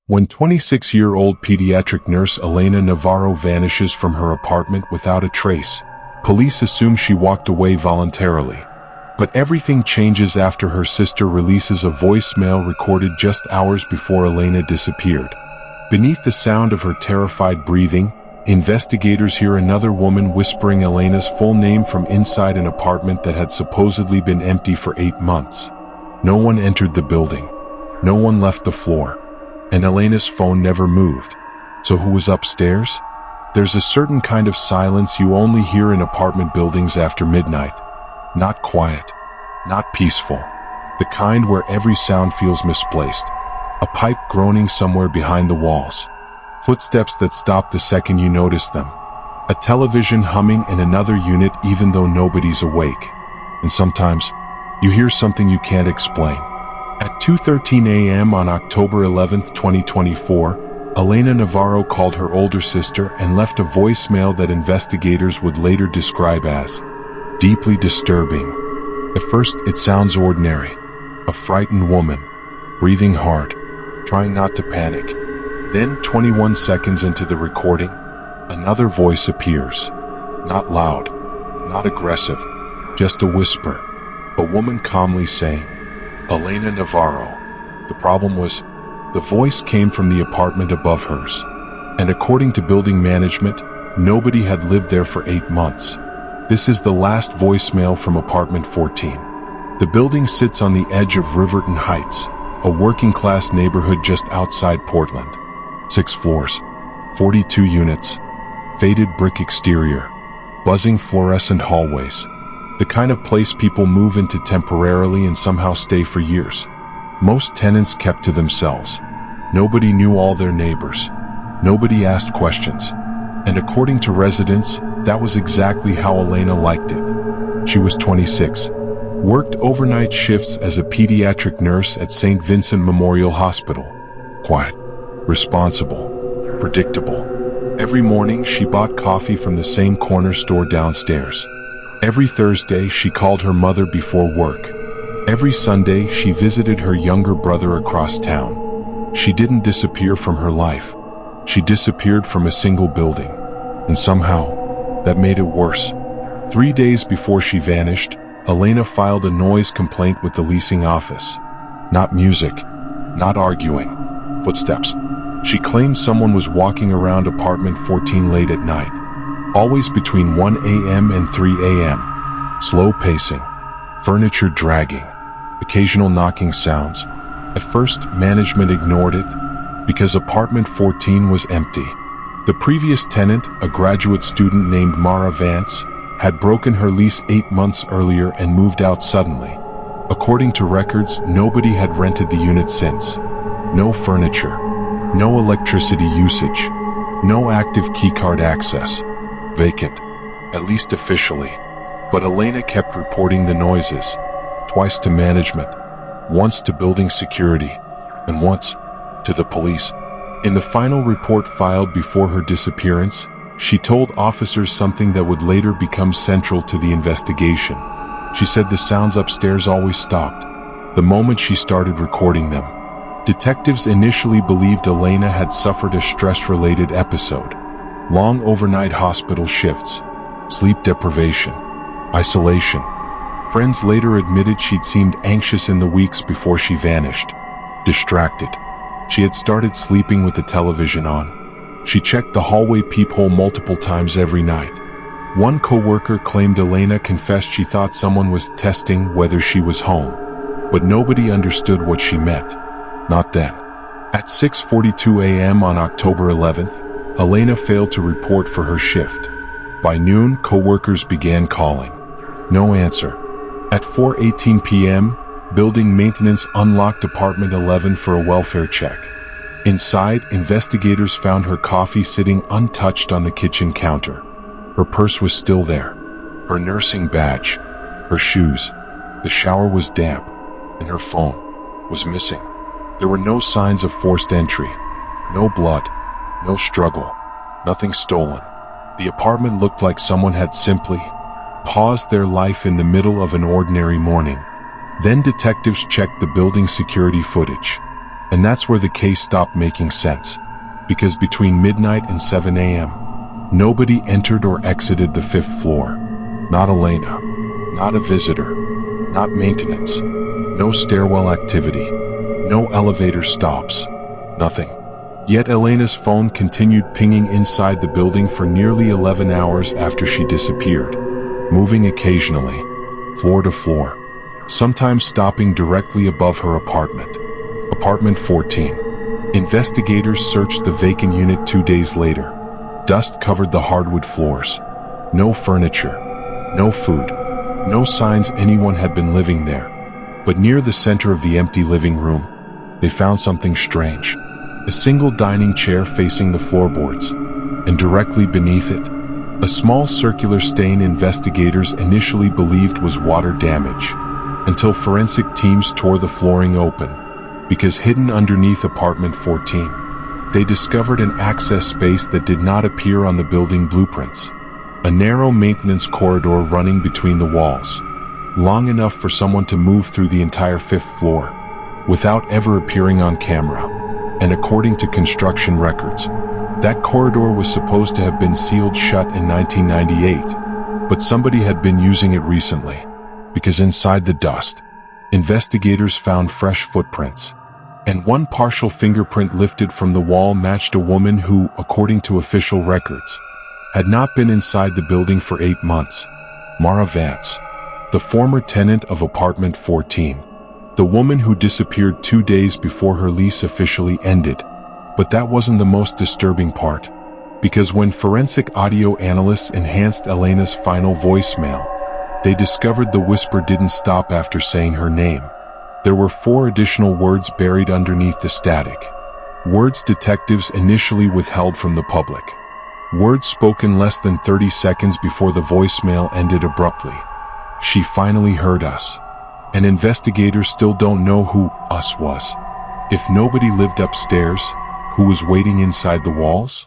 When 26-year-old pediatric nurse Elena Navarro vanishes from her apartment without a trace, police assume she walked away voluntarily. But everything changes after her sister releases a voicemail recorded just hours before Elena disappeared. Beneath the sound of her terrified breathing, investigators hear another woman whispering Elena's full name from inside an apartment that had supposedly been empty for 8 months. No one entered the building. No one left the floor. And Elena's phone never moved. So who was upstairs? There's a certain kind of silence you only hear in apartment buildings after midnight. Not quiet, not peaceful. The kind where every sound feels misplaced. A pipe groaning somewhere behind the walls. Footsteps that stop the second you notice them. A television humming in another unit even though nobody's awake. And sometimes, you hear something you can't explain. At 2:13 a.m. on October 11, 2024, Elena Navarro called her older sister and left a voicemail that investigators would later describe as deeply disturbing. At first, it sounds ordinary. A frightened woman, breathing hard, trying not to panic. Then, 21 seconds into the recording, another voice appears. Not loud, not aggressive, just a whisper. A woman calmly saying, Elena Navarro. The problem was, the voice came from the apartment above hers. And according to building management, nobody had lived there for 8 months. This is the last voicemail from apartment 14. The building sits on the edge of Riverton Heights, a working-class neighborhood just outside Portland. 6 floors, 42 units, faded brick exterior, buzzing fluorescent hallways. The kind of place people move into temporarily and somehow stay for years. Most tenants kept to themselves. Nobody knew all their neighbors. Nobody asked questions. And according to residents, that was exactly how Elena liked it. She was 26, worked overnight shifts as a pediatric nurse at St. Vincent Memorial Hospital. Quiet, responsible, predictable. Every morning she bought coffee from the same corner store downstairs. Every Thursday, she called her mother before work. Every Sunday, she visited her younger brother across town. She didn't disappear from her life. She disappeared from a single building. And somehow, that made it worse. 3 days before she vanished, Elena filed a noise complaint with the leasing office. Not music, not arguing, footsteps. She claimed someone was walking around apartment 14 late at night. Always between 1 a.m. and 3 a.m. Slow pacing, furniture dragging, occasional knocking sounds. At first, management ignored it because apartment 14 was empty. The previous tenant, a graduate student named Mara Vance, had broken her lease 8 months earlier and moved out suddenly. According to records, nobody had rented the unit since. No furniture, no electricity usage, no active keycard access. Vacant, at least officially. But Elena kept reporting the noises, twice to management, once to building security, and once to the police. In the final report filed before her disappearance, she told officers something that would later become central to the investigation. She said the sounds upstairs always stopped, the moment she started recording them. Detectives initially believed Elena had suffered a stress-related episode. Long overnight hospital shifts, sleep deprivation, isolation. Friends later admitted she'd seemed anxious in the weeks before she vanished. Distracted. She had started sleeping with the television on. She checked the hallway peephole multiple times every night. One coworker claimed Elena confessed she thought someone was testing whether she was home. But nobody understood what she meant. Not then. At 6:42 a.m. on October 11th, Elena failed to report for her shift. By noon, coworkers began calling. No answer. At 4:18 p.m., building maintenance unlocked apartment 11 for a welfare check. Inside, investigators found her coffee sitting untouched on the kitchen counter. Her purse was still there. Her nursing badge. Her shoes. The shower was damp, and her phone was missing. There were no signs of forced entry. No blood. No struggle, nothing stolen. The apartment looked like someone had simply paused their life in the middle of an ordinary morning. Then detectives checked the building security footage. And that's where the case stopped making sense. Because between midnight and 7 a.m., nobody entered or exited the 5th floor. Not Elena. Not a visitor. Not maintenance. No stairwell activity. No elevator stops. Nothing. Yet Elena's phone continued pinging inside the building for nearly 11 hours after she disappeared, moving occasionally, floor to floor, sometimes stopping directly above her apartment. Apartment 14. Investigators searched the vacant unit 2 days later. Dust covered the hardwood floors. No furniture. No food. No signs anyone had been living there. But near the center of the empty living room, they found something strange. A single dining chair facing the floorboards, and directly beneath it, a small circular stain investigators initially believed was water damage, until forensic teams tore the flooring open, because hidden underneath apartment 14, they discovered an access space that did not appear on the building blueprints. A narrow maintenance corridor running between the walls, long enough for someone to move through the entire 5th floor, without ever appearing on camera. And according to construction records, that corridor was supposed to have been sealed shut in 1998, but somebody had been using it recently, because inside the dust, investigators found fresh footprints, and one partial fingerprint lifted from the wall matched a woman who, according to official records, had not been inside the building for 8 months. Mara Vance, the former tenant of apartment 14, the woman who disappeared 2 days before her lease officially ended. But that wasn't the most disturbing part, because when forensic audio analysts enhanced Elena's final voicemail, they discovered the whisper didn't stop after saying her name. There were 4 additional words buried underneath the static. Words detectives initially withheld from the public. Words spoken less than 30 seconds before the voicemail ended abruptly. She finally heard us. And investigators still don't know who us was. If nobody lived upstairs, who was waiting inside the walls?